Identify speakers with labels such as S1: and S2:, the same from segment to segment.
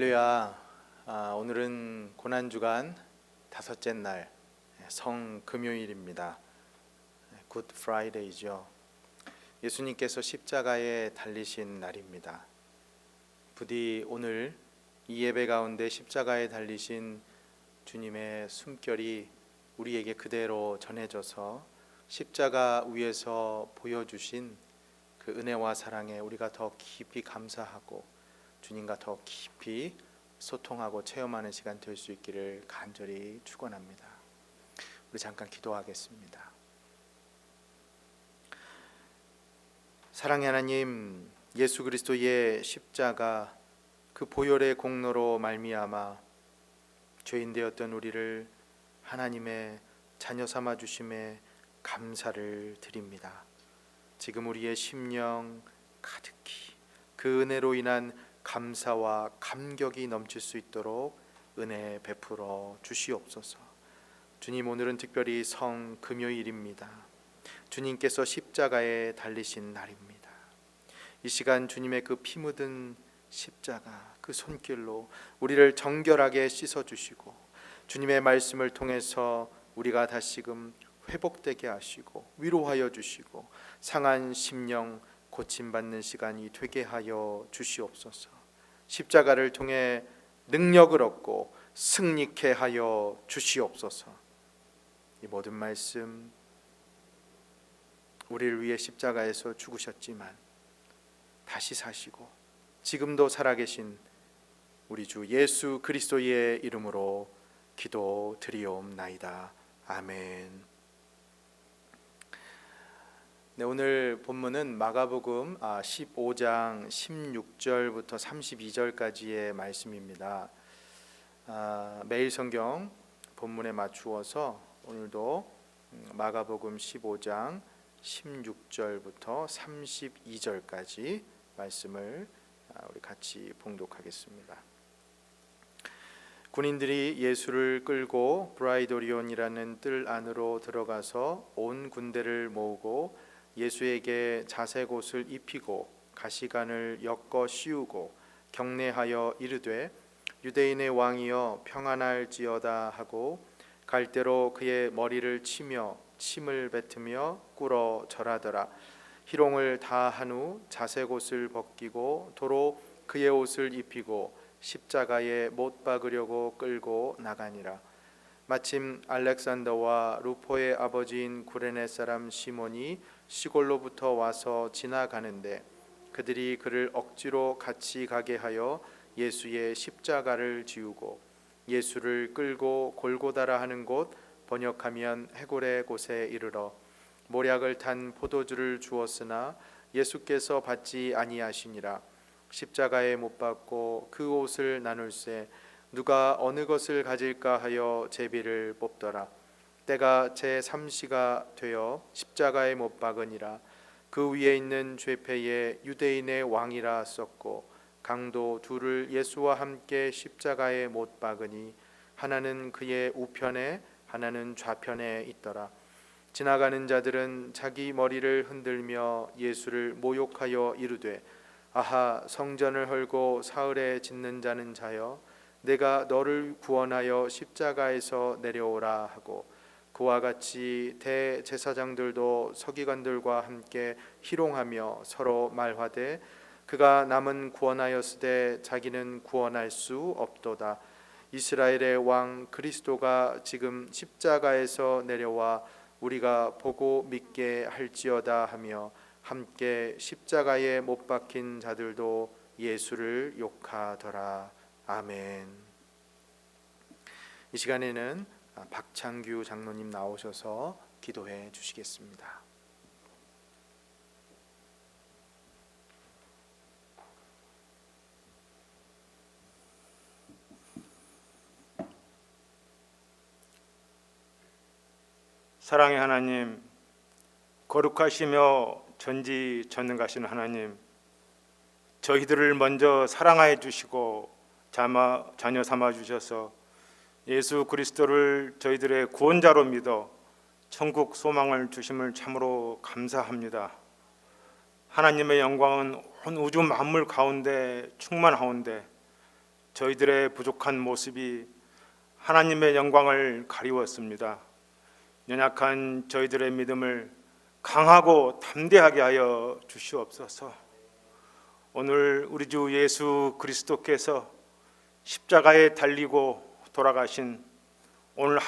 S1: 할렐루야. 오늘은 고난주간 다섯째 날 성금요일입니다. 굿 프라이데이죠. 예수님께서 십자가에 달리신 날입니다. 부디 오늘 이 예배 가운데 십자가에 달리신 주님의 숨결이 우리에게 그대로 전해져서 십자가 위에서 보여주신 그 은혜와 사랑에 우리가 더 깊이 감사하고 주님과 더 깊이 소통하고 체험하는 시간 될 수 있기를 간절히 축원합니다. 우리 잠깐 기도하겠습니다. 사랑의 하나님, 예수 그리스도의 십자가 그 보혈의 공로로 말미암아 죄인 되었던 우리를 하나님의 자녀 삼아 주심에 감사를 드립니다. 지금 우리의 심령 가득히 그 은혜로 인한 감사와 감격이 넘칠 수 있도록 은혜 베풀어 주시옵소서. 주님, 오늘은 특별히 성금요일입니다. 주님께서 십자가에 달리신 날입니다. 이 시간 주님의 그 피 묻은 십자가 그 손길로 우리를 정결하게 씻어주시고 주님의 말씀을 통해서 우리가 다시금 회복되게 하시고 위로하여 주시고 상한 심령 고침받는 시간이 되게 하여 주시옵소서. 십자가를 통해 능력을 얻고 승리케 하여 주시옵소서. 이 모든 말씀 우리를 위해 십자가에서 죽으셨지만 다시 사시고 지금도 살아계신 우리 주 예수 그리스도의 이름으로 기도드리옵나이다. 아멘. 네, 오늘 본문은 마가복음 15장 16절부터 32절까지의 말씀입니다. 매일 성경 본문에 맞추어서 오늘도 마가복음 15장 16절부터 32절까지 말씀을 우리 같이 봉독하겠습니다. 군인들이 예수를 끌고 브라이도리온이라는 뜰 안으로 들어가서 온 군대를 모으고 예수에게 자색 옷을 입히고 가시관을 엮어 씌우고 경례하여 이르되 유대인의 왕이여 평안할지어다 하고 갈대로 그의 머리를 치며 침을 뱉으며 꿇어 절하더라. 희롱을 다 한 후 자색 옷을 벗기고 도로 그의 옷을 입히고 십자가에 못 박으려고 끌고 나가니라. 마침 알렉산더와 루포의 아버지인 구레네 사람 시몬이 시골로부터 와서 지나가는데 그들이 그를 억지로 같이 가게 하여 예수의 십자가를 지우고 예수를 끌고 골고다라 하는 곳, 번역하면 해골의 곳에 이르러 모략을 탄 포도주를 주었으나 예수께서 받지 아니하시니라. 십자가에 못 박고 그 옷을 나눌세 누가 어느 것을 가질까 하여 제비를 뽑더라. 때가 제3시가 되어 십자가에 못 박으니라. 그 위에 있는 죄패에 유대인의 왕이라 썼고 강도 둘을 예수와 함께 십자가에 못 박으니 하나는 그의 우편에 하나는 좌편에 있더라. 지나가는 자들은 자기 머리를 흔들며 예수를 모욕하여 이르되 아하, 성전을 헐고 사흘에 짓는 자는 자여 내가 너를 구원하여 십자가에서 내려오라 하고 그와 같이 대제사장들도 서기관들과 함께 희롱하며 서로 말하되 그가 남은 구원하였으되 자기는 구원할 수 없도다. 이스라엘의 왕 그리스도가 지금 십자가에서 내려와 우리가 보고 믿게 할지어다 하며 함께 십자가에 못 박힌 자들도 예수를 욕하더라. 아멘. 이 시간에는 박창규 장로님 나오셔서 기도해 주시겠습니다.
S2: 사랑의 하나님, 거룩하시며 전지전능하신 하나님, 저희들을 먼저 사랑하여 주시고 자녀 삼아 주셔서 예수 그리스도를 저희들의 구원자로 믿어 천국 소망을 주심을 참으로 감사합니다. 하나님의 영광은 온 우주 만물 가운데 충만하온데 저희들의 부족한 모습이 하나님의 영광을 가리웠습니다. 연약한 저희들의 믿음을 강하고 담대하게 하여 주시옵소서. 오늘 우리 주 예수 그리스도께서 십자가에 달리고 돌아가신 오늘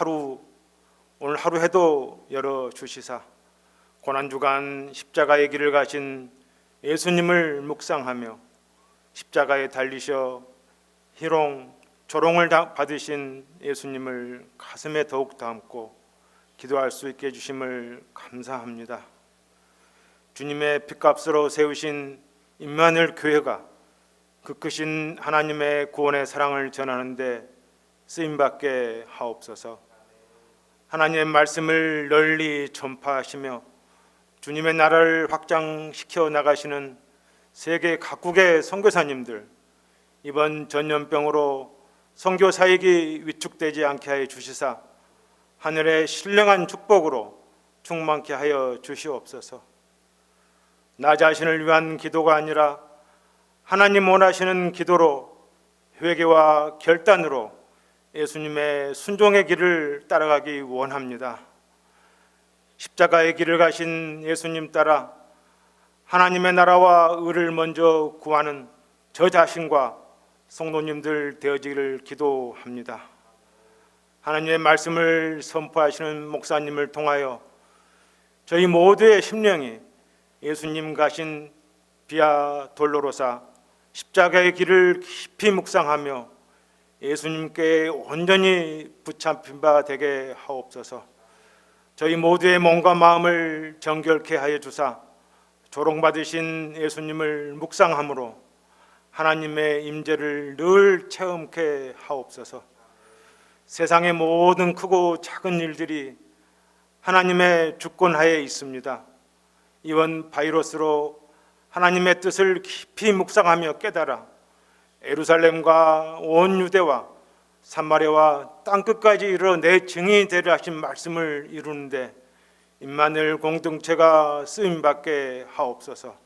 S2: 하루에도 열어 주시사 고난주간 십자가의 길을 가신 예수님을 묵상하며 십자가에 달리셔 희롱 조롱을 받으신 예수님을 가슴에 더욱 담고 기도할 수 있게 해주심을 감사합니다. 주님의 핏값으로 세우신 임마누엘 교회가 그 크신 하나님의 구원의 사랑을 전하는데 쓰임받게 하옵소서. 하나님의 말씀을 널리 전파하시며 주님의 나라를 확장시켜 나가시는 세계 각국의 선교사님들, 이번 전염병으로 선교 사역이 위축되지 않게 하여 주시사 하늘의 신령한 축복으로 충만케 하여 주시옵소서. 나 자신을 위한 기도가 아니라 하나님 원하시는 기도로 회개와 결단으로 예수님의 순종의 길을 따라가기 원합니다. 십자가의 길을 가신 예수님 따라 하나님의 나라와 의를 먼저 구하는 저 자신과 성도님들 되어지기를 기도합니다. 하나님의 말씀을 선포하시는 목사님을 통하여 저희 모두의 심령이 예수님 가신 비아 돌로로사 십자가의 길을 깊이 묵상하며 예수님께 온전히 붙잡힌 바 되게 하옵소서. 저희 모두의 몸과 마음을 정결케 하여 주사 조롱받으신 예수님을 묵상함으로 하나님의 임재를 늘 체험케 하옵소서. 세상의 모든 크고 작은 일들이 하나님의 주권하에 있습니다. 이번 바이러스로 하나님의 뜻을 깊이 묵상하며 깨달아 예루살렘과 온 유대와 사마리아와 땅끝까지 이르러 내 증인이 되려 하신 말씀을 이루는데 임마누엘 공동체가 쓰임받게 하옵소서.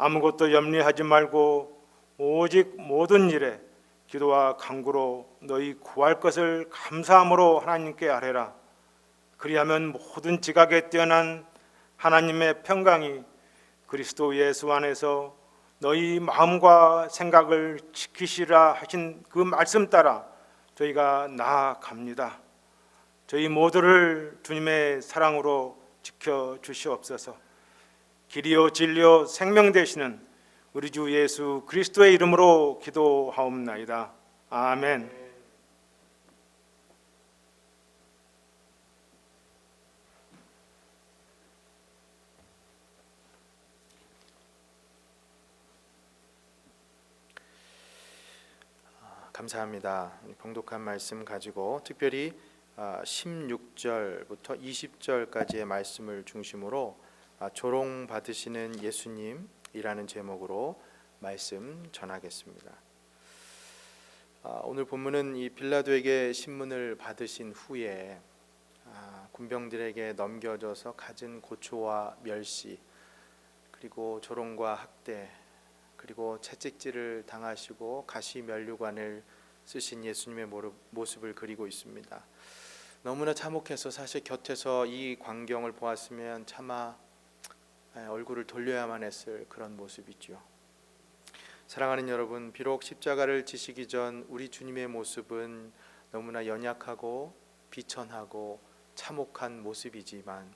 S2: 아무것도 염려하지 말고 오직 모든 일에 기도와 간구로 너희 구할 것을 감사함으로 하나님께 아뢰라. 그리하면 모든 지각에 뛰어난 하나님의 평강이 그리스도 예수 안에서 너희 마음과 생각을 지키시라 하신 그 말씀 따라 저희가 나아갑니다. 저희 모두를 주님의 사랑으로 지켜 주시옵소서. 길이요 진리요 생명 되시는 우리 주 예수 그리스도의 이름으로 기도하옵나이다. 아멘.
S1: 감사합니다. 봉독한 말씀 가지고 특별히 16절부터 20절까지의 말씀을 중심으로 조롱받으시는 예수님이라는 제목으로 말씀 전하겠습니다. 오늘 본문은 이 빌라도에게 신문을 받으신 후에 군병들에게 넘겨져서 갖은 고초와 멸시, 그리고 조롱과 학대, 그리고 채찍질을 당하시고 가시 면류관을 쓰신 예수님의 모습을 그리고 있습니다. 너무나 참혹해서 사실 곁에서 이 광경을 보았으면 차마 얼굴을 돌려야만 했을 그런 모습이죠. 사랑하는 여러분, 비록 십자가를 지시기 전 우리 주님의 모습은 너무나 연약하고 비천하고 참혹한 모습이지만,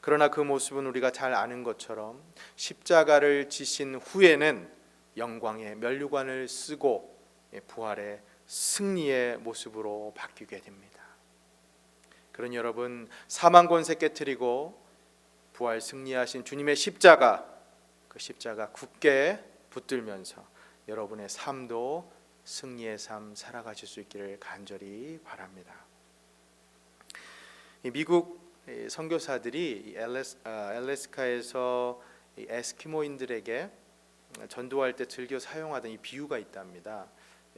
S1: 그러나 그 모습은 우리가 잘 아는 것처럼 십자가를 지신 후에는 영광의 면류관을 쓰고 부활의 승리의 모습으로 바뀌게 됩니다. 그러니 여러분, 사망 권세 깨트리고 부활 승리하신 주님의 십자가, 그 십자가 굳게 붙들면서 여러분의 삶도 승리의 삶 살아가실 수 있기를 간절히 바랍니다. 미국 선교사들이 알래스카에서 에스키모인들에게 전도할 때 즐겨 사용하던 이 비유가 있답니다.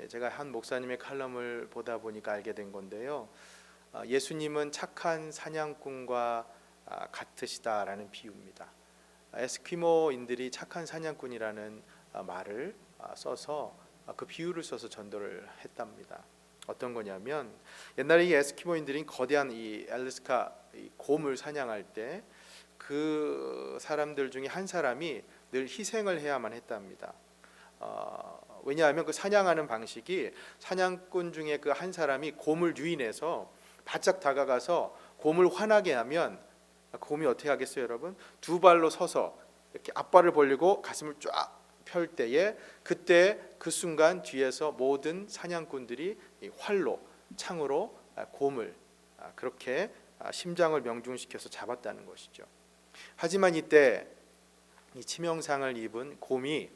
S1: 제가 한 목사님의 칼럼을 보다 보니까 알게 된 건데요. 예수님은 착한 사냥꾼과 같으시다라는 비유입니다. 에스키모인들이 착한 사냥꾼이라는 말을 써서 그 비유를 써서 전도를 했답니다. 어떤 거냐면 옛날에 이 에스키모인들이 거대한 이 알래스카 이 곰을 사냥할 때 그 사람들 중에 한 사람이 늘 희생을 해야만 했답니다. 왜냐하면 그 사냥하는 방식이 사냥꾼 중에 그 한 사람이 곰을 유인해서 바짝 다가가서 곰을 화나게 하면 곰이 어떻게 하겠어요, 여러분? 두 발로 서서 이렇게 앞발을 벌리고 가슴을 쫙 펼 때에 그때 그 순간 뒤에서 모든 사냥꾼들이 이 활로 창으로 곰을 그렇게 심장을 명중시켜서 잡았다는 것이죠. 하지만 이때 이 치명상을 입은 곰이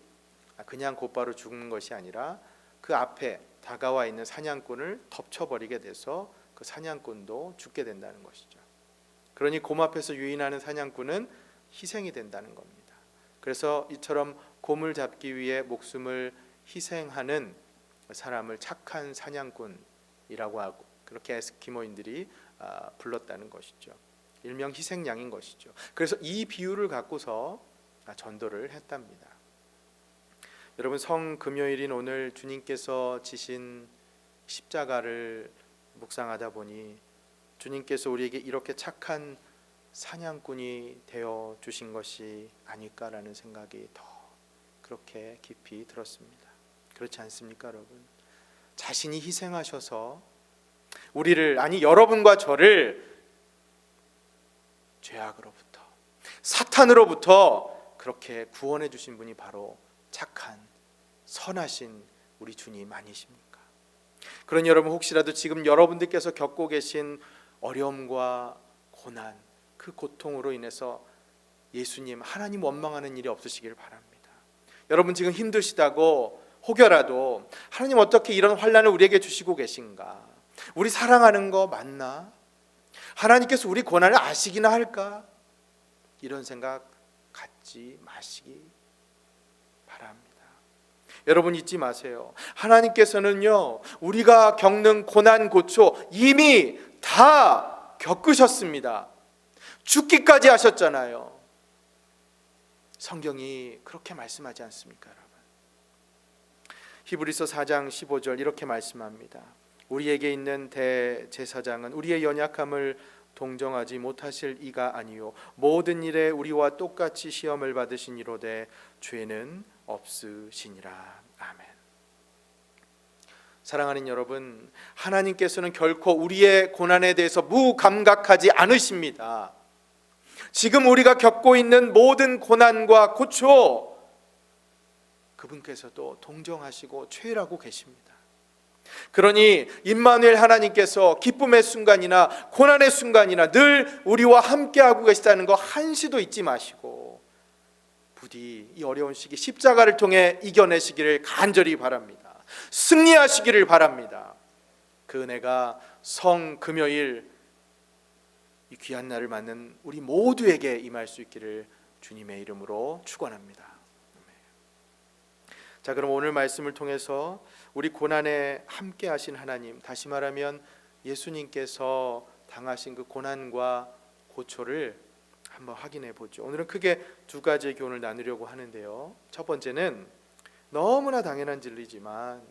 S1: 그냥 곧바로 죽는 것이 아니라 그 앞에 다가와 있는 사냥꾼을 덮쳐버리게 돼서 그 사냥꾼도 죽게 된다는 것이죠. 그러니 곰 앞에서 유인하는 사냥꾼은 희생이 된다는 겁니다. 그래서 이처럼 곰을 잡기 위해 목숨을 희생하는 사람을 착한 사냥꾼이라고 하고 그렇게 에스키모인들이 불렀다는 것이죠. 일명 희생양인 것이죠. 그래서 이 비유를 갖고서 전도를 했답니다. 여러분, 성금요일인 오늘 주님께서 지신 십자가를 묵상하다 보니 주님께서 우리에게 이렇게 착한 사냥꾼이 되어 주신 것이 아닐까라는 생각이 더 그렇게 깊이 들었습니다. 그렇지 않습니까, 여러분? 자신이 희생하셔서 우리를, 아니 여러분과 저를 죄악으로부터, 사탄으로부터 그렇게 구원해 주신 분이 바로 착한 선하신 우리 주님 아니십니까? 그러니 여러분, 혹시라도 지금 여러분들께서 겪고 계신 어려움과 고난, 그 고통으로 인해서 예수님, 하나님 원망하는 일이 없으시기를 바랍니다. 여러분 지금 힘드시다고 혹여라도 하나님 어떻게 이런 환난을 우리에게 주시고 계신가? 우리 사랑하는 거 맞나? 하나님께서 우리 고난을 아시기나 할까? 이런 생각 갖지 마시기 바랍니다. 여러분 잊지 마세요. 하나님께서는요, 우리가 겪는 고난 고초 이미 다 겪으셨습니다. 죽기까지 하셨잖아요. 성경이 그렇게 말씀하지 않습니까, 여러분? 히브리서 4장 15절 이렇게 말씀합니다. 우리에게 있는 대제사장은 우리의 연약함을 동정하지 못하실 이가 아니요 모든 일에 우리와 똑같이 시험을 받으신 이로되 죄는 없으시니라. 아멘. 사랑하는 여러분, 하나님께서는 결코 우리의 고난에 대해서 무감각하지 않으십니다. 지금 우리가 겪고 있는 모든 고난과 고초 그분께서도 동정하시고 최애하고 계십니다. 그러니 임마누엘 하나님께서 기쁨의 순간이나 고난의 순간이나 늘 우리와 함께하고 계시다는 거 한시도 잊지 마시고 부디 이 어려운 시기 십자가를 통해 이겨내시기를 간절히 바랍니다. 승리하시기를 바랍니다. 그 은혜가 성금요일 이 귀한 날을 맞는 우리 모두에게 임할 수 있기를 주님의 이름으로 축원합니다. 자, 그럼 오늘 말씀을 통해서 우리 고난에 함께 하신 하나님, 다시 말하면 예수님께서 당하신 그 고난과 고초를 한번 확인해 보죠. 오늘은 크게 두 가지의 교훈을 나누려고 하는데요. 첫 번째는 너무나 당연한 진리지만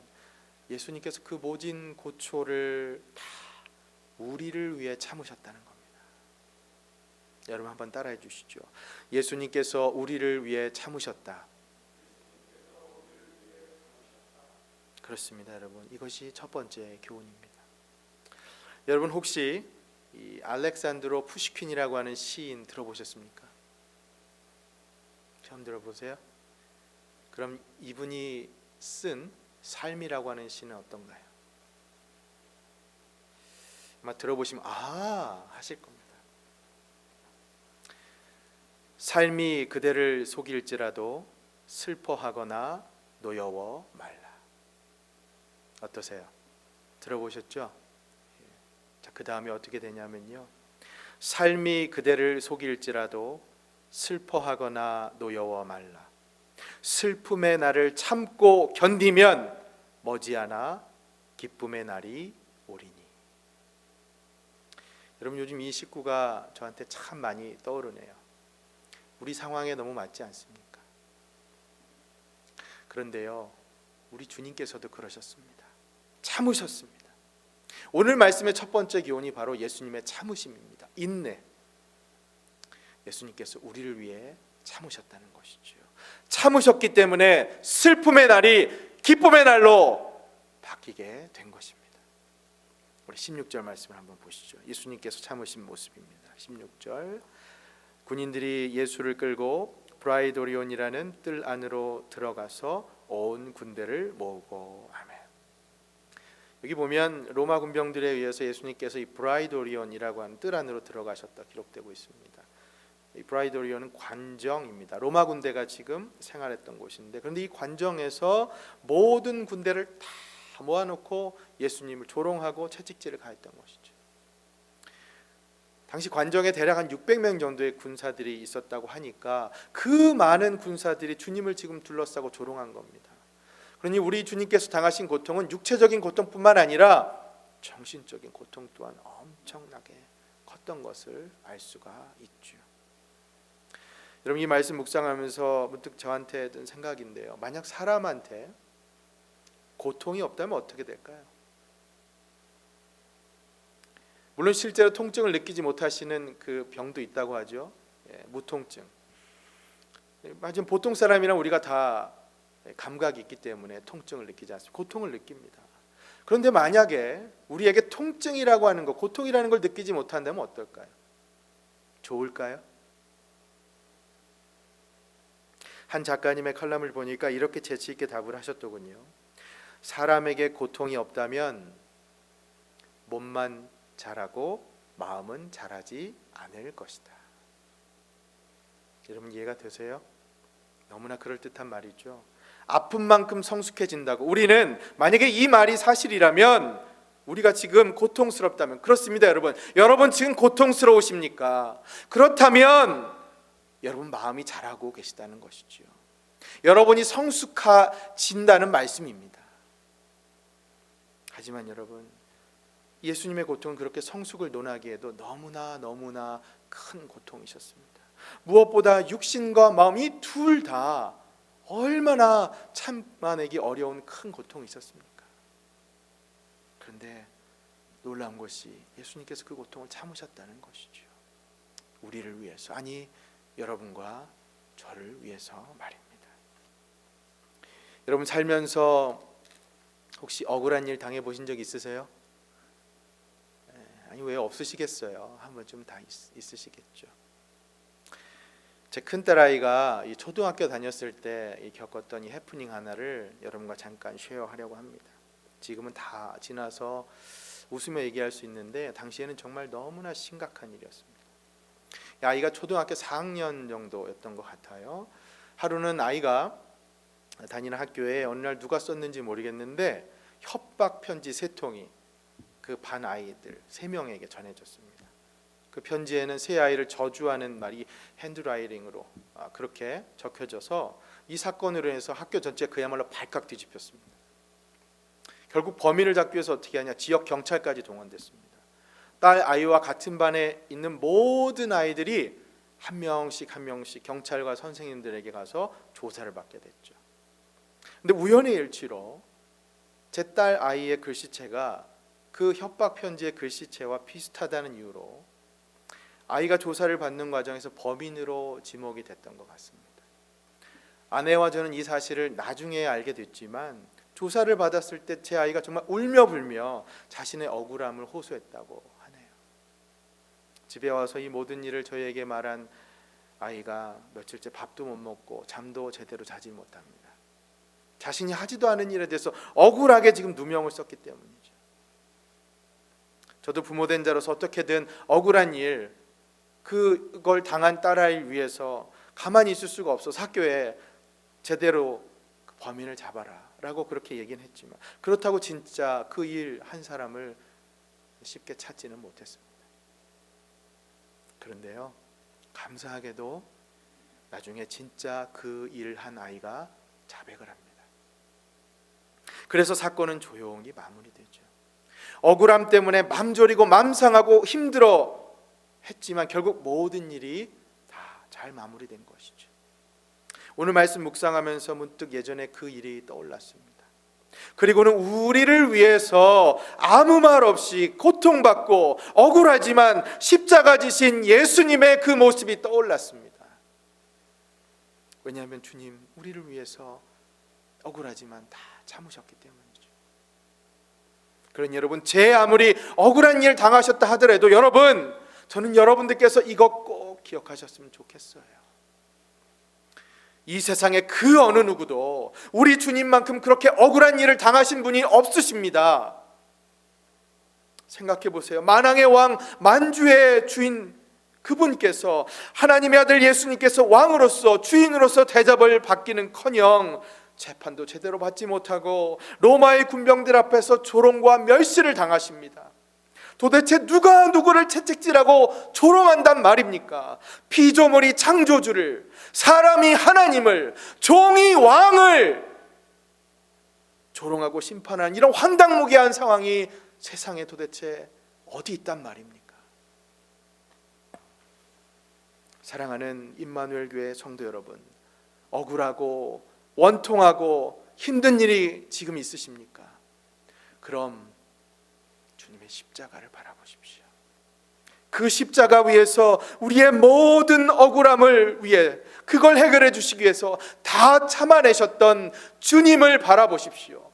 S1: 예수님께서 그 모진 고초를 다 우리를 위해 참으셨다는 겁니다. 여러분 한번 따라해 주시죠. 예수님께서 우리를 위해 참으셨다. 그렇습니다, 여러분. 이것이 첫 번째 교훈입니다. 여러분 혹시 이 알렉산드로 푸시킨이라고 하는 시인 들어보셨습니까? 처음 들어보세요? 그럼 이분이 쓴 삶이라고 하는 시는 어떤가요? 아마 들어보시면 아 하실 겁니다. 삶이 그대를 속일지라도 슬퍼하거나 노여워 말라. 어떠세요? 들어보셨죠? 자, 그 다음에 어떻게 되냐면요, 삶이 그대를 속일지라도 슬퍼하거나 노여워 말라. 슬픔의 날을 참고 견디면 머지않아 기쁨의 날이 오리니. 여러분 요즘 이 식구가 저한테 참 많이 떠오르네요. 우리 상황에 너무 맞지 않습니까? 그런데요, 우리 주님께서도 그러셨습니다. 참으셨습니다. 오늘 말씀의 첫 번째 교훈이 바로 예수님의 참으심입니다. 인내. 예수님께서 우리를 위해 참으셨다는 것이죠. 참으셨기 때문에 슬픔의 날이 기쁨의 날로 바뀌게 된 것입니다. 우리 16절 말씀을 한번 보시죠. 예수님께서 참으신 모습입니다. 16절, 군인들이 예수를 끌고 브라이도리온이라는 뜰 안으로 들어가서 온 군대를 모으고, 아멘. 여기 보면 로마 군병들에 의해서 예수님께서 이 브라이도리온이라고 하는 뜰 안으로 들어가셨다 기록되고 있습니다. 이 브라이도리온은 관정입니다. 로마 군대가 지금 생활했던 곳인데, 그런데 이 관정에서 모든 군대를 다 모아놓고 예수님을 조롱하고 채찍질을 가했던 것이죠. 당시 관정에 대략 한 600명 정도의 군사들이 있었다고 하니까 그 많은 군사들이 주님을 지금 둘러싸고 조롱한 겁니다. 그러니 우리 주님께서 당하신 고통은 육체적인 고통뿐만 아니라 정신적인 고통 또한 엄청나게 컸던 것을 알 수가 있죠. 여러분, 이 말씀 묵상하면서 문득 저한테 든 생각인데요. 만약 사람한테 고통이 없다면 어떻게 될까요? 물론 실제로 통증을 느끼지 못하시는 그 병도 있다고 하죠. 무통증. 하지만 보통 사람이랑 우리가 다 감각이 있기 때문에 통증을 느끼지 않습니다. 고통을 느낍니다. 그런데 만약에 우리에게 통증이라고 하는 것, 고통이라는 걸 느끼지 못한다면 어떨까요? 좋을까요? 한 작가님의 칼럼을 보니까 이렇게 재치 있게 답을 하셨더군요. 사람에게 고통이 없다면 몸만 자라고 마음은 자라지 않을 것이다. 여러분, 이해가 되세요? 너무나 그럴듯한 말이죠. 아픈 만큼 성숙해진다고. 우리는 만약에 이 말이 사실이라면, 우리가 지금 고통스럽다면, 그렇습니다. 여러분 지금 고통스러우십니까? 그렇다면 여러분 마음이 자라고 계시다는 것이죠. 여러분이 성숙해진다는 말씀입니다. 하지만 여러분, 예수님의 고통은 그렇게 성숙을 논하기에도 너무나 큰 고통이셨습니다. 무엇보다 육신과 마음이 둘 다 얼마나 참아내기 어려운 큰 고통이 있었습니까? 그런데 놀라운 것이 예수님께서 그 고통을 참으셨다는 것이죠. 우리를 위해서, 아니 여러분과 저를 위해서 말입니다. 여러분 살면서 혹시 억울한 일 당해보신 적 있으세요? 아니 왜 없으시겠어요? 한 번쯤 다 있으시겠죠. 제 큰딸아이가 초등학교 다녔을 때 겪었던 이 해프닝 하나를 여러분과 잠깐 쉐어하려고 합니다. 지금은 다 지나서 웃으며 얘기할 수 있는데 당시에는 정말 너무나 심각한 일이었습니다. 아이가 초등학교 4학년 정도였던 것 같아요. 하루는 아이가 다니는 학교에 어느 날 누가 썼는지 모르겠는데 협박 편지 3통이 그 반 아이들 3명에게 전해졌습니다. 그 편지에는 세 아이를 저주하는 말이 핸드라이팅으로 그렇게 적혀져서 이 사건으로 인해서 학교 전체가 그야말로 발칵 뒤집혔습니다. 결국 범인을 잡기 위해서 어떻게 하냐, 지역 경찰까지 동원됐습니다. 딸 아이와 같은 반에 있는 모든 아이들이 한 명씩 경찰과 선생님들에게 가서 조사를 받게 됐죠. 근데 우연의 일치로 제 딸 아이의 글씨체가 그 협박 편지의 글씨체와 비슷하다는 이유로 아이가 조사를 받는 과정에서 범인으로 지목이 됐던 것 같습니다. 아내와 저는 이 사실을 나중에 알게 됐지만 조사를 받았을 때 제 아이가 정말 울며 불며 자신의 억울함을 호소했다고 하네요. 집에 와서 이 모든 일을 저희에게 말한 아이가 며칠째 밥도 못 먹고 잠도 제대로 자지 못합니다. 자신이 하지도 않은 일에 대해서 억울하게 지금 누명을 썼기 때문이죠. 저도 부모된 자로서 어떻게든 억울한 일, 그걸 당한 딸아이를 위해서 가만히 있을 수가 없어서 학교에 제대로 범인을 잡아라 라고 그렇게 얘기는 했지만, 그렇다고 진짜 그 일 한 사람을 쉽게 찾지는 못했습니다. 그런데요, 감사하게도 나중에 진짜 그 일 한 아이가 자백을 합니다. 그래서 사건은 조용히 마무리되죠. 억울함 때문에 맘 졸이고 맘 상하고 힘들어 했지만 결국 모든 일이 다 잘 마무리된 것이죠. 오늘 말씀 묵상하면서 문득 예전에 그 일이 떠올랐습니다. 그리고는 우리를 위해서 아무 말 없이 고통받고 억울하지만 십자가 지신 예수님의 그 모습이 떠올랐습니다. 왜냐하면 주님 우리를 위해서 억울하지만 다 참으셨기 때문이죠. 그러니 여러분, 제 아무리 억울한 일 당하셨다 하더라도 여러분, 저는 여러분들께서 이것 꼭 기억하셨으면 좋겠어요. 이 세상에 그 어느 누구도 우리 주님만큼 그렇게 억울한 일을 당하신 분이 없으십니다. 생각해 보세요. 만왕의 왕, 만주의 주인 그분께서, 하나님의 아들 예수님께서 왕으로서, 주인으로서 대접을 받기는커녕 재판도 제대로 받지 못하고 로마의 군병들 앞에서 조롱과 멸시를 당하십니다. 도대체 누가 누구를 채찍질하고 조롱한단 말입니까? 피조물이 창조주를, 사람이 하나님을, 종이 왕을 조롱하고 심판한 이런 황당무계한 상황이 세상에 도대체 어디 있단 말입니까? 사랑하는 임마누엘 교회 성도 여러분, 억울하고 원통하고 힘든 일이 지금 있으십니까? 그럼 주님의 십자가를 바라보십시오. 그 십자가 위에서 우리의 모든 억울함을 위해, 그걸 해결해 주시기 위해서 다 참아내셨던 주님을 바라보십시오.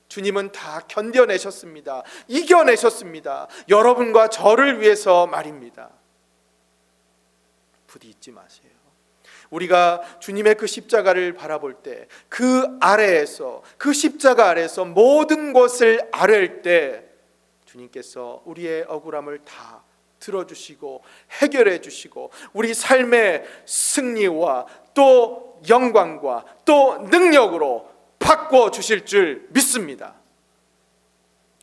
S1: 주님은 다 견뎌내셨습니다. 이겨내셨습니다. 여러분과 저를 위해서 말입니다. 부디 잊지 마세요. 우리가 주님의 그 십자가를 바라볼 때, 그 아래에서, 그 십자가 아래에서 모든 것을 아뢰을 때 주님께서 우리의 억울함을 다 들어주시고 해결해 주시고 우리 삶의 승리와 또 영광과 또 능력으로 바꿔 주실 줄 믿습니다.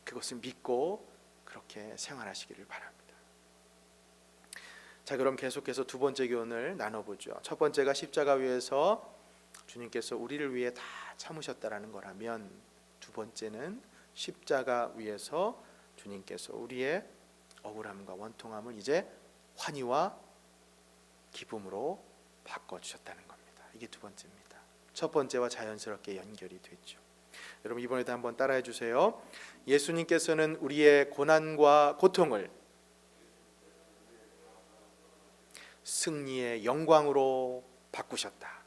S1: 그것을 믿고 그렇게 생활하시기를 바랍니다. 자, 그럼 계속해서 두 번째 교훈을 나눠보죠. 첫 번째가 십자가 위에서 주님께서 우리를 위해 다 참으셨다라는 거라면, 두 번째는 십자가 위에서 주님께서 우리의 억울함과 원통함을 이제 환희와 기쁨으로 바꿔주셨다는 겁니다. 이게 두 번째입니다. 첫 번째와 자연스럽게 연결이 되죠. 여러분, 이번에도 한번 따라해 주세요. 예수님께서는 우리의 고난과 고통을 승리의 영광으로 바꾸셨다.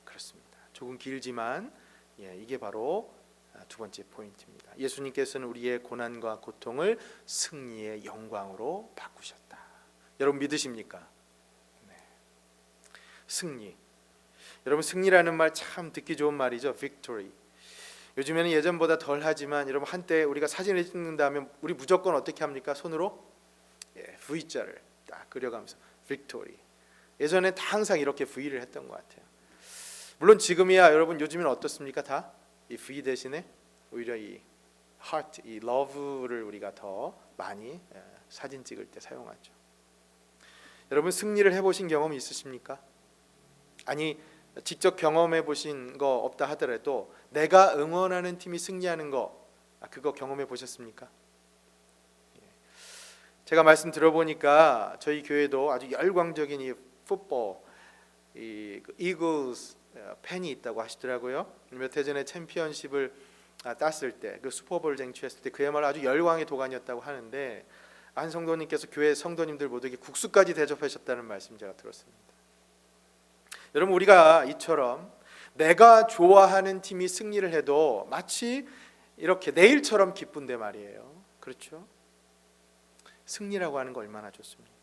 S1: 그렇습니다. 조금 길지만 이게 바로 두 번째 포인트입니다. 예수님께서는 우리의 고난과 고통을 승리의 영광으로 바꾸셨다. 여러분 믿으십니까? 네. 승리. 여러분, 승리라는 말 참 듣기 좋은 말이죠. victory. 요즘에는 예전보다 덜 하지만 여러분, 한때 우리가 사진을 찍는다면 우리 무조건 어떻게 합니까? 손으로 V자를 딱 그려가면서 victory. 예전에 다 항상 이렇게 V를 했던 것 같아요. 물론 지금이야 여러분, 요즘에는 어떻습니까? 다 이 V 대신에 오히려 이 heart, 이 love를 우리가 더 많이 사진 찍을 때 사용하죠. 여러분, 승리를 해보신 경험이 있으십니까? 아니, 직접 경험해 보신 거 없다 하더라도 내가 응원하는 팀이 승리하는 거, 그거 경험해 보셨습니까? 제가 말씀 들어보니까 저희 교회도 아주 열광적인 이 풋볼, 이 이글스 팬이 있다고 하시더라고요. 몇 해 전에 챔피언십을 땄을 때, 그 슈퍼볼 쟁취했을 때 그야말로 아주 열광의 도가니였다고 하는데, 한 성도님께서 교회 성도님들 모두에게 국수까지 대접하셨다는 말씀 제가 들었습니다. 여러분, 우리가 이처럼 내가 좋아하는 팀이 승리를 해도 마치 이렇게 내일처럼 기쁜데 말이에요. 그렇죠? 승리라고 하는 거 얼마나 좋습니까?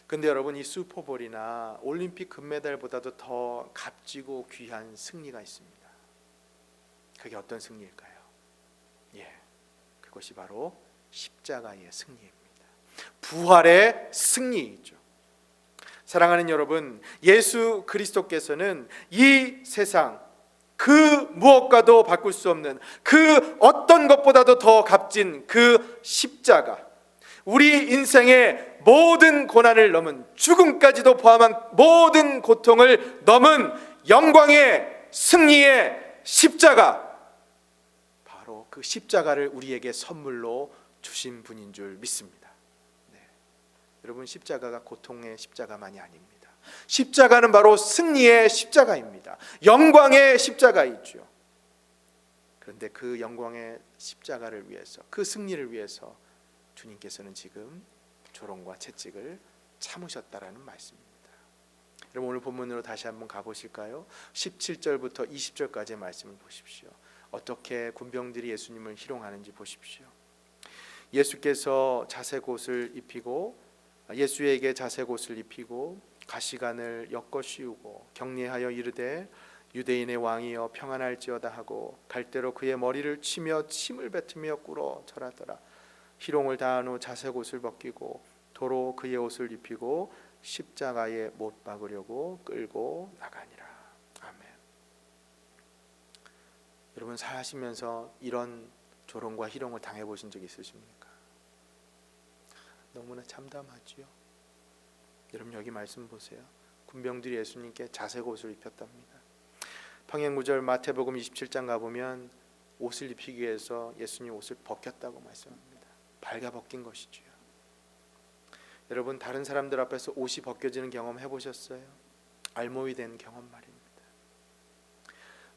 S1: 근데 여러분, 이 슈퍼볼이나 올림픽 금메달보다도 더 값지고 귀한 승리가 있습니다. 그게 어떤 승리일까요? 그것이 바로 십자가의 승리입니다. 부활의 승리이죠. 사랑하는 여러분, 예수 그리스도께서는 이 세상 그 무엇과도 바꿀 수 없는, 그 어떤 것보다도 더 값진 그 십자가, 우리 인생의 모든 고난을 넘은, 죽음까지도 포함한 모든 고통을 넘은 영광의 승리의 십자가, 바로 그 십자가를 우리에게 선물로 주신 분인 줄 믿습니다. 여러분, 십자가가 고통의 십자가만이 아닙니다. 십자가는 바로 승리의 십자가입니다. 영광의 십자가이죠. 그런데 그 영광의 십자가를 위해서, 그 승리를 위해서 주님께서는 지금 조롱과 채찍을 참으셨다라는 말씀입니다. 여러분, 오늘 본문으로 다시 한번 가보실까요? 17절부터 20절까지의 말씀을 보십시오. 어떻게 군병들이 예수님을 희롱하는지 보십시오. 예수께서 자색옷을 입히고, 예수에게 자색옷을 입히고 가시관을 엮어 씌우고 격려하여 이르되 유대인의 왕이여 평안할지어다 하고 갈대로 그의 머리를 치며 침을 뱉으며 꿇어 절하더라. 희롱을 다한 후 자색옷을 벗기고 도로 그의 옷을 입히고 십자가에 못 박으려고 끌고 나가니라. 아멘. 여러분, 사시면서 이런 조롱과 희롱을 당해보신 적 있으십니까? 너무나 참담하지요. 여러분, 여기 말씀 보세요. 군병들이 예수님께 자색옷을 입혔답니다. 평행구절 마태복음 27장 가보면 옷을 입히기 위해서 예수님 옷을 벗겼다고 말씀합니다. 발가벗긴 것이지요. 여러분, 다른 사람들 앞에서 옷이 벗겨지는 경험 해보셨어요? 알몸이 된 경험 말입니다.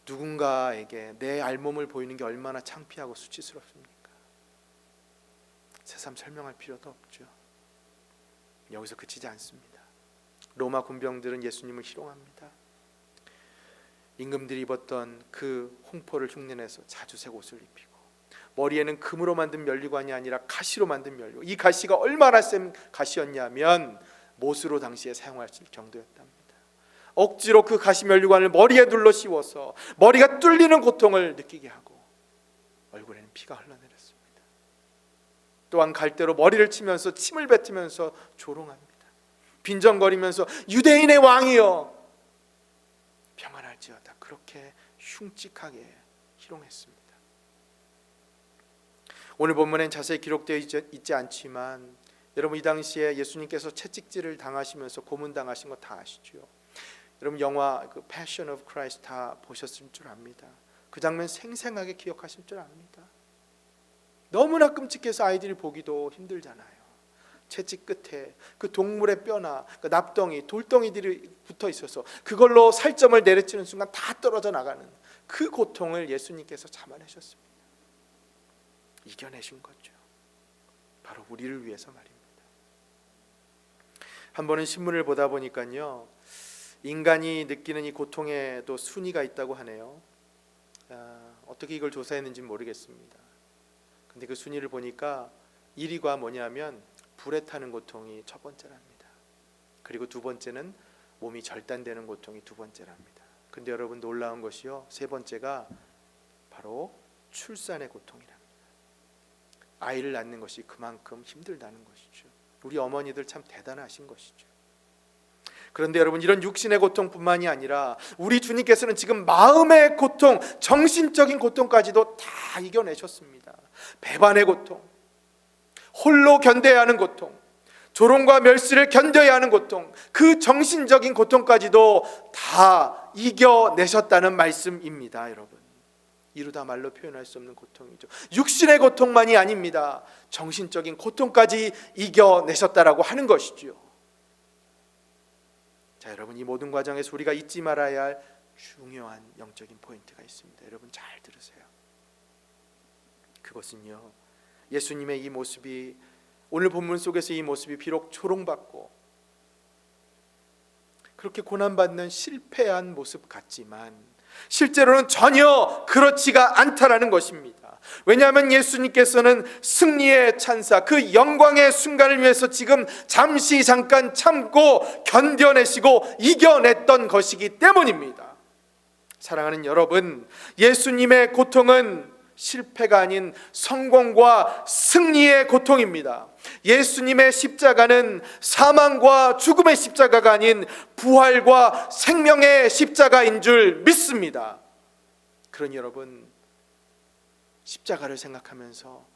S1: 누군가에게 내 알몸을 보이는 게 얼마나 창피하고 수치스럽습니까? 새삼 설명할 필요도 없죠. 여기서 그치지 않습니다. 로마 군병들은 예수님을 희롱합니다. 임금들이 입었던 그 홍포를 흉내내서 자주색 옷을 입히고 머리에는 금으로 만든 면류관이 아니라 가시로 만든 면류, 이 가시가 얼마나 센 가시였냐면 못으로 당시에 사용할 정도였답니다. 억지로 그 가시 면류관을 머리에 눌러 씌워서 머리가 뚫리는 고통을 느끼게 하고 얼굴에는 피가 흘러내렸습니다. 또한 갈대로 머리를 치면서 침을 뱉으면서 조롱합니다. 빈정거리면서 유대인의 왕이여 평안할지어다, 그렇게 흉측하게 희롱했습니다. 오늘 본문엔 자세히 기록되어 있지 않지만 여러분, 이 당시에 예수님께서 채찍질을 당하시면서 고문당하신 거 다 아시죠? 여러분, 영화 그 Passion of Christ 다 보셨을 줄 압니다. 그 장면 생생하게 기억하실 줄 압니다. 너무나 끔찍해서 아이들이 보기도 힘들잖아요. 채찍 끝에 그 동물의 뼈나 그 납덩이, 돌덩이들이 붙어 있어서 그걸로 살점을 내리치는 순간 다 떨어져 나가는 그 고통을 예수님께서 참아내셨습니다. 이겨내신 거죠. 바로 우리를 위해서 말입니다. 한 번은 신문을 보다 보니까요, 인간이 느끼는 이 고통에도 순위가 있다고 하네요. 어떻게 이걸 조사했는지는 모르겠습니다. 근데 그 순위를 보니까 1위가 뭐냐면 불에 타는 고통이 첫 번째랍니다. 그리고 두 번째는 몸이 절단되는 고통이 두 번째랍니다. 근데 여러분, 놀라운 것이요, 세 번째가 바로 출산의 고통이랍니다. 아이를 낳는 것이 그만큼 힘들다는 것이죠. 우리 어머니들 참 대단하신 것이죠. 그런데 여러분, 이런 육신의 고통뿐만이 아니라 우리 주님께서는 지금 마음의 고통, 정신적인 고통까지도 다 이겨내셨습니다. 배반의 고통, 홀로 견뎌야 하는 고통, 조롱과 멸시를 견뎌야 하는 고통, 그 정신적인 고통까지도 다 이겨내셨다는 말씀입니다. 여러분, 이루다 말로 표현할 수 없는 고통이죠. 육신의 고통만이 아닙니다. 정신적인 고통까지 이겨내셨다라고 하는 것이죠. 자, 여러분, 이 모든 과정에서 우리가 잊지 말아야 할 중요한 영적인 포인트가 있습니다. 여러분, 잘 들으세요. 그것은요, 예수님의 이 모습이, 오늘 본문 속에서 이 모습이 비록 조롱받고 그렇게 고난받는 실패한 모습 같지만 실제로는 전혀 그렇지가 않다라는 것입니다. 왜냐하면 예수님께서는 승리의 찬사, 그 영광의 순간을 위해서 지금 잠시 잠깐 참고 견뎌내시고 이겨냈던 것이기 때문입니다. 사랑하는 여러분, 예수님의 고통은 실패가 아닌 성공과 승리의 고통입니다. 예수님의 십자가는 사망과 죽음의 십자가가 아닌 부활과 생명의 십자가인 줄 믿습니다. 그러니 여러분, 십자가를 생각하면서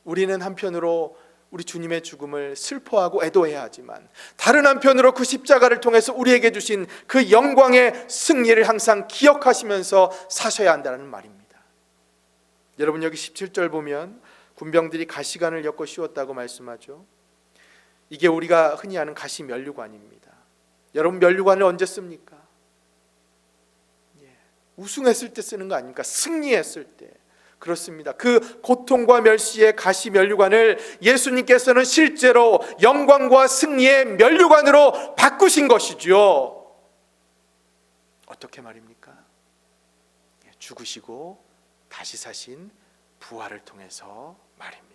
S1: 우리는 한편으로 우리 주님의 죽음을 슬퍼하고 애도해야 하지만 다른 한편으로 그 십자가를 통해서 우리에게 주신 그 영광의 승리를 항상 기억하시면서 사셔야 한다는 말입니다. 여러분, 여기 17절 보면 군병들이 가시관을 엮어 씌웠다고 말씀하죠. 이게 우리가 흔히 아는 가시 면류관입니다. 여러분 면류관을 언제 씁니까? 우승했을 때 쓰는 거 아닙니까? 승리했을 때. 그렇습니다. 그 고통과 멸시의 가시 면류관을 예수님께서는 실제로 영광과 승리의 면류관으로 바꾸신 것이지요. 어떻게 말입니까? 죽으시고 다시 사신 부활을 통해서 말입니다.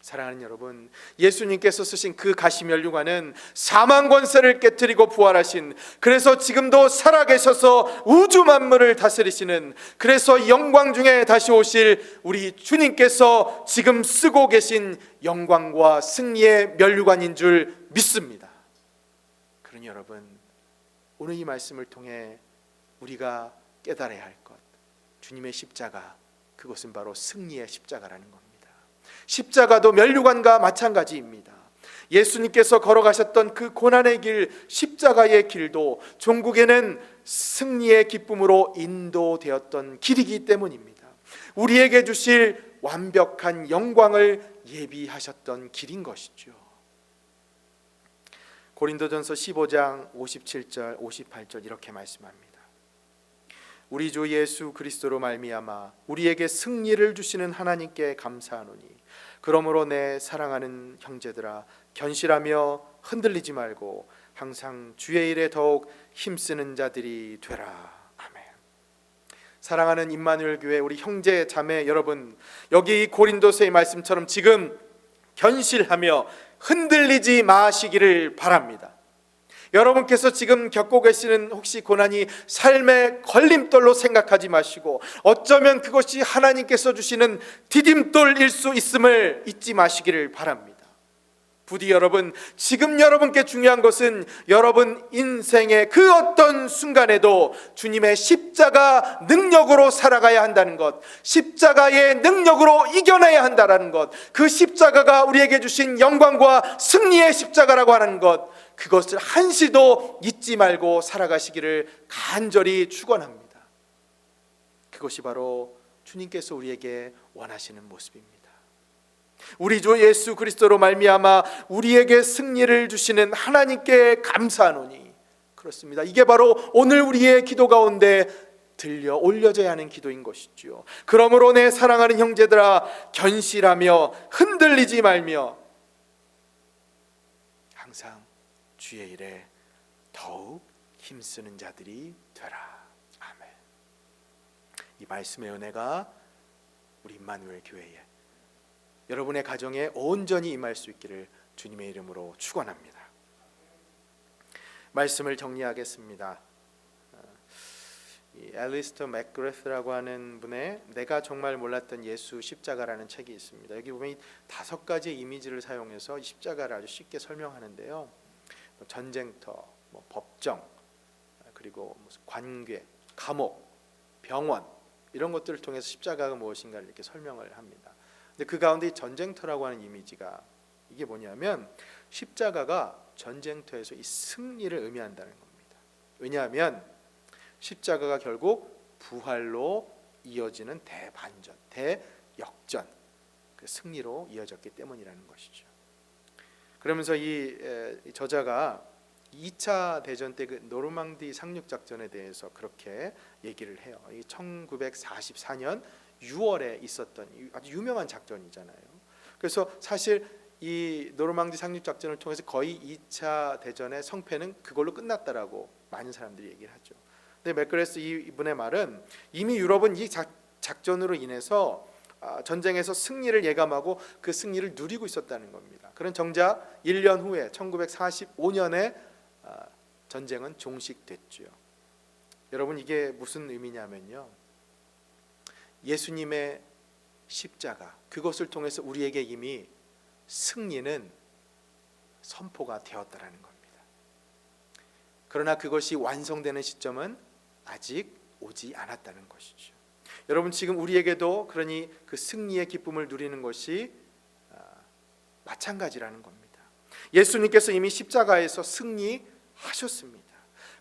S1: 사랑하는 여러분, 예수님께서 쓰신 그 가시 면류관은 사망 권세를 깨뜨리고 부활하신, 그래서 지금도 살아계셔서 우주 만물을 다스리시는, 그래서 영광 중에 다시 오실 우리 주님께서 지금 쓰고 계신 영광과 승리의 면류관인 줄 믿습니다. 그러니 여러분, 오늘 이 말씀을 통해 우리가 깨달아야 할 것, 주님의 십자가, 그것은 바로 승리의 십자가라는 겁니다. 십자가도 면류관과 마찬가지입니다. 예수님께서 걸어가셨던 그 고난의 길, 십자가의 길도 종국에는 승리의 기쁨으로 인도되었던 길이기 때문입니다. 우리에게 주실 완벽한 영광을 예비하셨던 길인 것이죠. 고린도전서 15장 57절 58절 이렇게 말씀합니다. 우리 주 예수 그리스도로 말미암아 우리에게 승리를 주시는 하나님께 감사하노니 그러므로 내 사랑하는 형제들아 견실하며 흔들리지 말고 항상 주의 일에 더욱 힘쓰는 자들이 되라. 아멘. 사랑하는 임마누엘 교회 우리 형제 자매 여러분, 여기 고린도서의 말씀처럼 지금 견실하며 흔들리지 마시기를 바랍니다. 여러분께서 지금 겪고 계시는 혹시 고난이 삶의 걸림돌로 생각하지 마시고 어쩌면 그것이 하나님께서 주시는 디딤돌일 수 있음을 잊지 마시기를 바랍니다. 부디 여러분, 지금 여러분께 중요한 것은 여러분 인생의 그 어떤 순간에도 주님의 십자가 능력으로 살아가야 한다는 것, 십자가의 능력으로 이겨내야 한다는 것, 그 십자가가 우리에게 주신 영광과 승리의 십자가라고 하는 것, 그것을 한시도 잊지 말고 살아가시기를 간절히 축원합니다. 그것이 바로 주님께서 우리에게 원하시는 모습입니다. 우리 주 예수 그리스도로 말미암아 우리에게 승리를 주시는 하나님께 감사하노니, 그렇습니다. 이게 바로 오늘 우리의 기도 가운데 들려 올려져야 하는 기도인 것이지요. 그러므로 내 사랑하는 형제들아 견실하며 흔들리지 말며 항상 주의 일에 더욱 힘쓰는 자들이 되라. 아멘. 이 말씀의 은혜가 우리 임마누엘 교회에, 여러분의 가정에 온전히 임할 수 있기를 주님의 이름으로 축원합니다. 말씀을 정리하겠습니다. 이 앨리스터 맥그레스라고 하는 분의 내가 정말 몰랐던 예수 십자가라는 책이 있습니다. 여기 보면 5가지의 이미지를 사용해서 십자가를 아주 쉽게 설명하는데요. 전쟁터, 법정, 그리고 무슨 관괴, 감옥, 병원 이런 것들을 통해서 십자가가 무엇인가를 이렇게 설명을 합니다. 근데 그 가운데 전쟁터라고 하는 이미지가 이게 뭐냐면 십자가가 전쟁터에서 이 승리를 의미한다는 겁니다. 왜냐하면 십자가가 결국 부활로 이어지는 대반전, 대역전, 그 승리로 이어졌기 때문이라는 것이죠. 그러면서 이 저자가 2차 대전 때 그 노르망디 상륙 작전에 대해서 그렇게 얘기를 해요. 이 1944년 6월에 있었던 아주 유명한 작전이잖아요. 그래서 사실 이 노르망디 상륙 작전을 통해서 거의 2차 대전의 성패는 그걸로 끝났다라고 많은 사람들이 얘기를 하죠. 근데 맥그레스 이분의 말은 이미 유럽은 이 작전으로 인해서 전쟁에서 승리를 예감하고 그 승리를 누리고 있었다는 겁니다. 그런 정작 1년 후에 1945년에 전쟁은 종식됐죠. 여러분 이게 무슨 의미냐면요, 예수님의 십자가 그것을 통해서 우리에게 이미 승리는 선포가 되었다라는 겁니다. 그러나 그것이 완성되는 시점은 아직 오지 않았다는 것이죠. 여러분 지금 우리에게도 그러니 그 승리의 기쁨을 누리는 것이 마찬가지라는 겁니다. 예수님께서 이미 십자가에서 승리하셨습니다.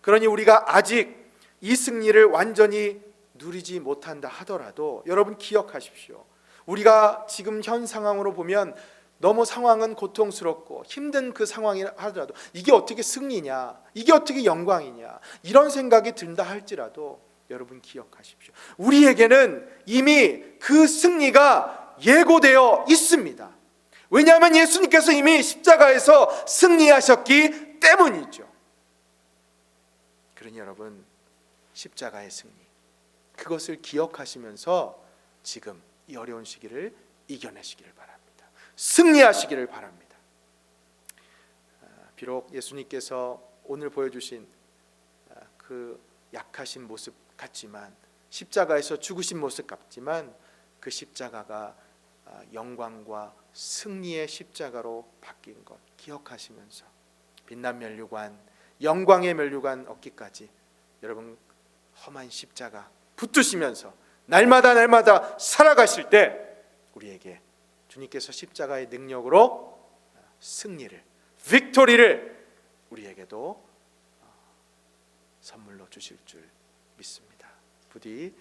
S1: 그러니 우리가 아직 이 승리를 완전히 누리지 못한다 하더라도 여러분 기억하십시오. 우리가 지금 현 상황으로 보면 너무 상황은 고통스럽고 힘든 그 상황이라 하더라도 이게 어떻게 승리냐, 이게 어떻게 영광이냐, 이런 생각이 든다 할지라도 여러분 기억하십시오. 우리에게는 이미 그 승리가 예고되어 있습니다. 왜냐하면 예수님께서 이미 십자가에서 승리하셨기 때문이죠. 그러니 여러분, 십자가의 승리, 그것을 기억하시면서 지금 이 어려운 시기를 이겨내시기를 바랍니다. 승리하시기를 바랍니다. 비록 예수님께서 오늘 보여주신 그 약하신 모습 같지만, 십자가에서 죽으신 모습 같지만, 그 십자가가 영광과 승리의 십자가로 바뀐 것 기억하시면서 빛난 면류관, 영광의 면류관 얻기까지 여러분 험한 십자가 붙드시면서 날마다 살아가실 때 우리에게 주님께서 십자가의 능력으로 승리를, 빅토리를 우리에게도 선물로 주실 줄 믿습니다. 부디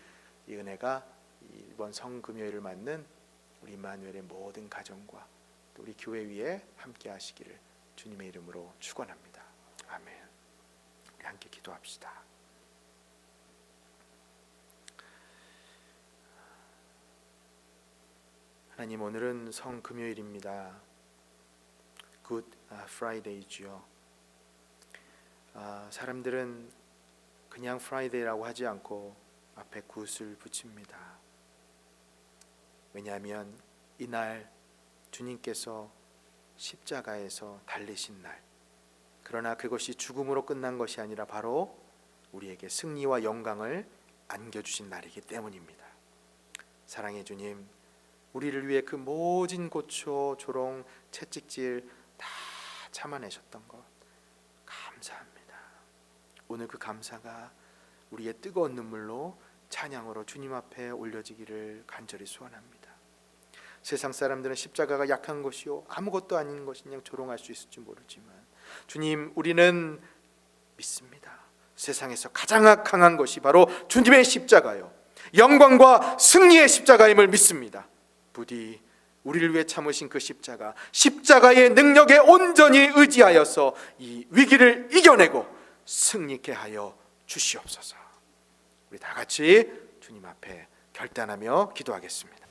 S1: 이 은혜가 이번 성금요일을 맞는 우리 임마누엘의 모든 가정과 또 우리 교회 위에 함께 하시기를 주님의 이름으로 축원합니다. 아멘. 우리 함께 기도합시다. 하나님, 오늘은 성금요일입니다. 굿 프라이데이지요. 사람들은 그냥 프라이데이라고 하지 않고 앞에 굿을 붙입니다. 왜냐하면 이날 주님께서 십자가에서 달리신 날, 그러나 그것이 죽음으로 끝난 것이 아니라 바로 우리에게 승리와 영광을 안겨주신 날이기 때문입니다. 사랑의 주님, 우리를 위해 그 모진 고초, 조롱, 채찍질 다 참아내셨던 것 감사합니다. 오늘 그 감사가 우리의 뜨거운 눈물로 찬양으로 주님 앞에 올려지기를 간절히 소원합니다. 세상 사람들은 십자가가 약한 것이요 아무것도 아닌 것인 양 조롱할 수 있을지 모르지만 주님, 우리는 믿습니다. 세상에서 가장 강한 것이 바로 주님의 십자가요, 영광과 승리의 십자가임을 믿습니다. 부디 우리를 위해 참으신 그 십자가, 십자가의 능력에 온전히 의지하여서 이 위기를 이겨내고 승리케 하여 주시옵소서. 우리 다 같이 주님 앞에 결단하며 기도하겠습니다.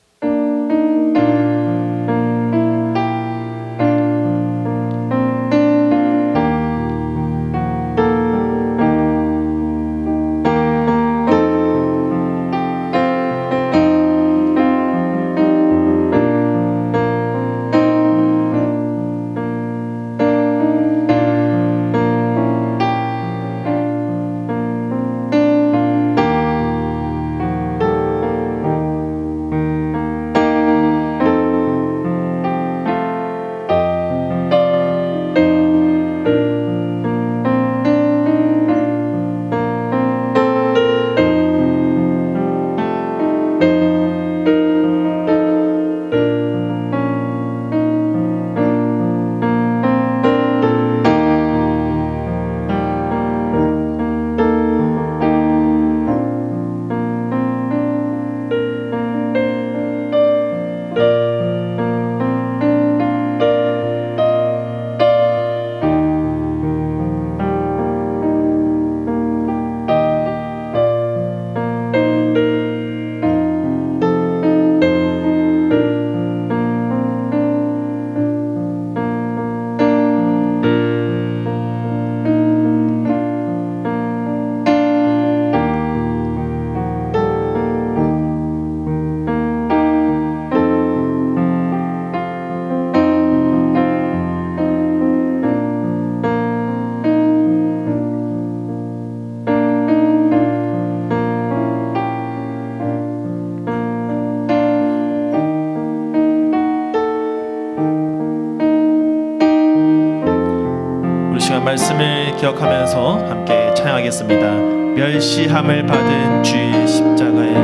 S3: 말씀을 기억하면서 함께 찬양하겠습니다. 멸시함을 받은 주의 십자가에,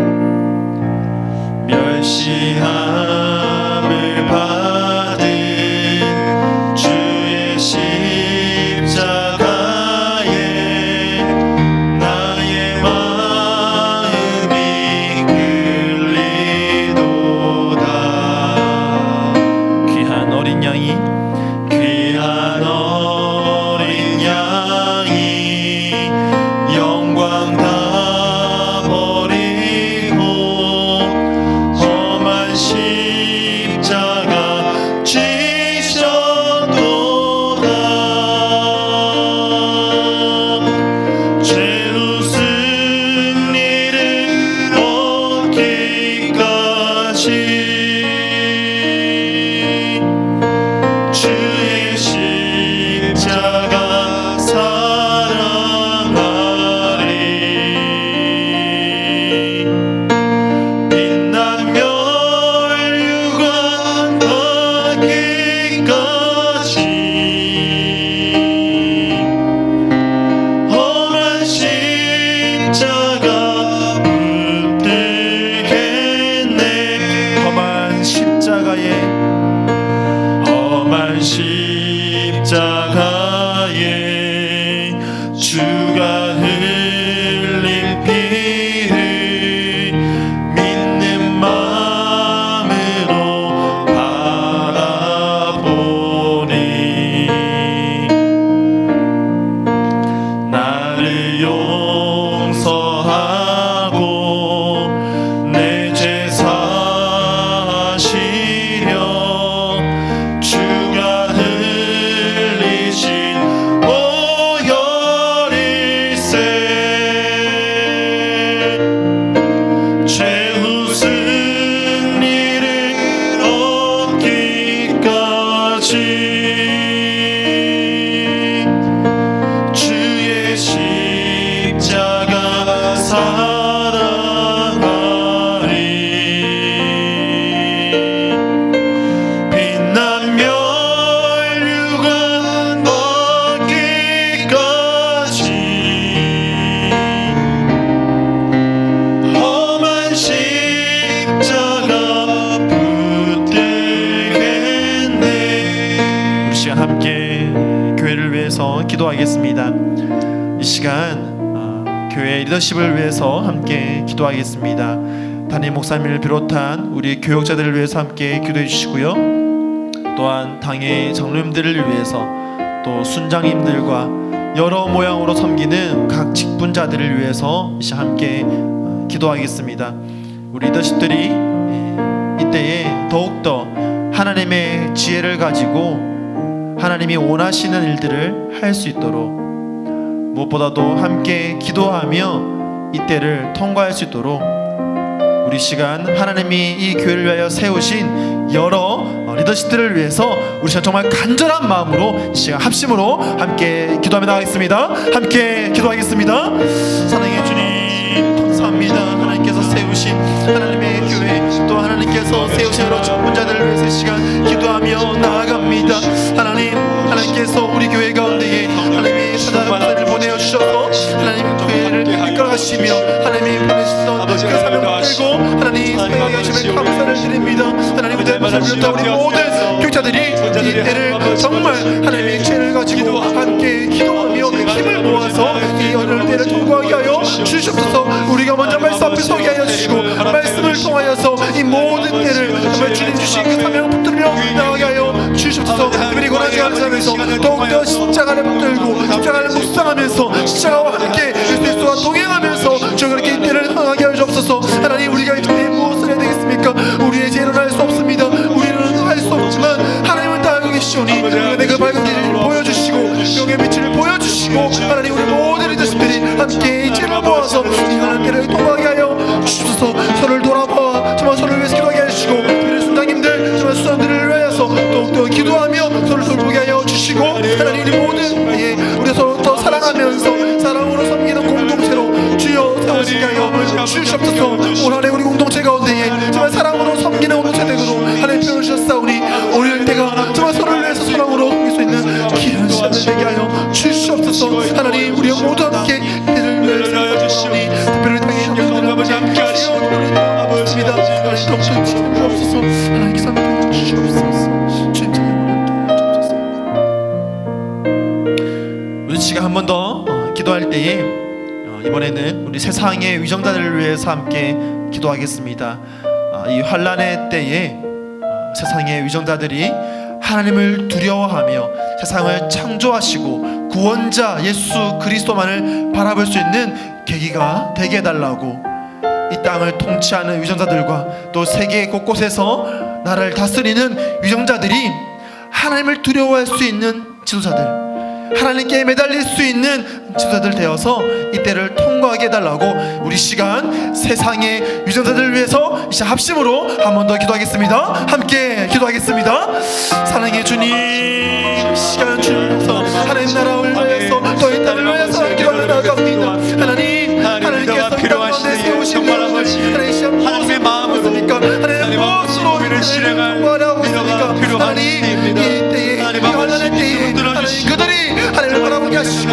S3: 멸시함을 받은 주의 십자가에 나의 마음이 끌리도다. 귀한 어린 기도하겠습니다. 이 시간 교회 리더십을 위해서 함께 기도하겠습니다. 담임 목사님을 비롯한 우리 교역자들을 위해서 함께 기도해 주시고요. 또한 당의 장로님들을 위해서 또 순장님들과 여러 모양으로 섬기는 각 직분자들을 위해서 이제 함께 기도하겠습니다. 우리 리더십들이 이때에 더욱더 하나님의 지혜를 가지고 하나님이 원하시는 일들을 할 수 있도록, 무엇보다도 함께 기도하며 이때를 통과할 수 있도록 우리 시간 하나님이 이 교회를 위하여 세우신 여러 리더십들을 위해서 우리 시간 정말 간절한 마음으로 이 시간 합심으로 함께 기도하며 나가겠습니다. 함께 기도하겠습니다. 사랑의 주님 감사합니다. 하나님께서 세우신 하나님의 교회, 또 하나님께서 세우신 여러 직분자들을 위해서 이 시간 기도하며 나아갑니다. 하나님께서 우리 교회 가운데에 하나님의 사자를 보내주셔서 하나님 교회를 이끌어가시며 하나님이 보내주셨던 그 사명을 들고 하나님 사역에 계심을 감사를 드립니다. 하나님 대만을 비롯한 우리 모든 교육자들이 이 때를 정말 하나님의 지혜를 가지고 함께 기도하며 힘을 모아서 이 어려운 때를 통과하게 하여 주시옵소서. 우리가 먼저 말씀 앞에 서게 하여 주시고 말씀을 통하여서 이 모든 때를 정말 주님 주신 그 사명을 붙들며 나가게 하여 주시옵소서. 그리고 고난의 감사하면서 더욱더 십자가를 붙들고 십자가를 묵상하면서 십자가와 함께 예수 그리스도와 동행하면서 저 그렇게 이 때를 나가게 하여 주옵소서. 하나님, 우리가 이 때에 무엇을 해야 되겠습니까? 우리의 지혜로는 할 수 없습니다. 우리는 할 수 없지만 하나님은 다 알고 계시오니 그 밝은 길을 보여주시고 영의 빛을 보여주시고 하나님, 우리 모든 리더십들이 함께 이 지혜를 모아서 이 하나님 때를 통과하게 하여 주셔서 서로를 돌아봐 정말 서로를 위해서 기도하게 하시고 우리 순장님들 정말 수장들을 위하여서 더욱더 기도하며 서로를 돌보게 하여 주시고 하나님, 우리 모든 우리 서로 더 사랑하면서 사랑으로 섬기는 공동체로 주여 세우시게 하여 주시옵소서. 올 한해 우리 공동체 가운데에 정말 사랑으로 섬기는 공동체 되도록 하나님 표현하셨사오니 오늘 때가 정말 서로를 위해서 사랑으로 섬길 수 있는 귀한 시간을 되게 하여 주시옵소서. 하나님, 우리 모두 함께 때를 위하여 주시오니 특별히 당의 형제들을 아버지 함께 하시오 아버지입니다. 하나님 더욱더 지켜주옵소서. 하나님께서 함께 주시옵소서. 주님 찬양을 우리 시간 한 번 더 기도할 때에 이번에는 우리 세상의 위정자들을 위해서 함께 기도하겠습니다. 이 환난의 때에 세상의 위정자들이 하나님을 두려워하며 세상을 창조하시고 구원자 예수 그리스도만을 바라볼 수 있는 계기가 되게 해달라고, 이 땅을 통치하는 위정자들과 또 세계 곳곳에서 나라를 다스리는 위정자들이 하나님을 두려워할 수 있는 지도자들, 하나님께 매달릴 수 있는 지도자들 되어서 이때를 통과하게 해달라고 우리 시간 세상의 위정자들을 위해서 이제 합심으로 한 번 더 기도하겠습니다. 함께 기도하겠습니다. 사랑의 주님, 시간 주셔서 하나님 나라를 위해서 또 이 땅을 위해서 기도하며 나아갑니다. 하나님께서 필요하시네 세우신 하나님의 마음을 습니까? 하나님 무엇으로 우리를 실행할 하나님 이 때에 이 환난의 때에 하나님 그들이 하나님을 바라보게 하시고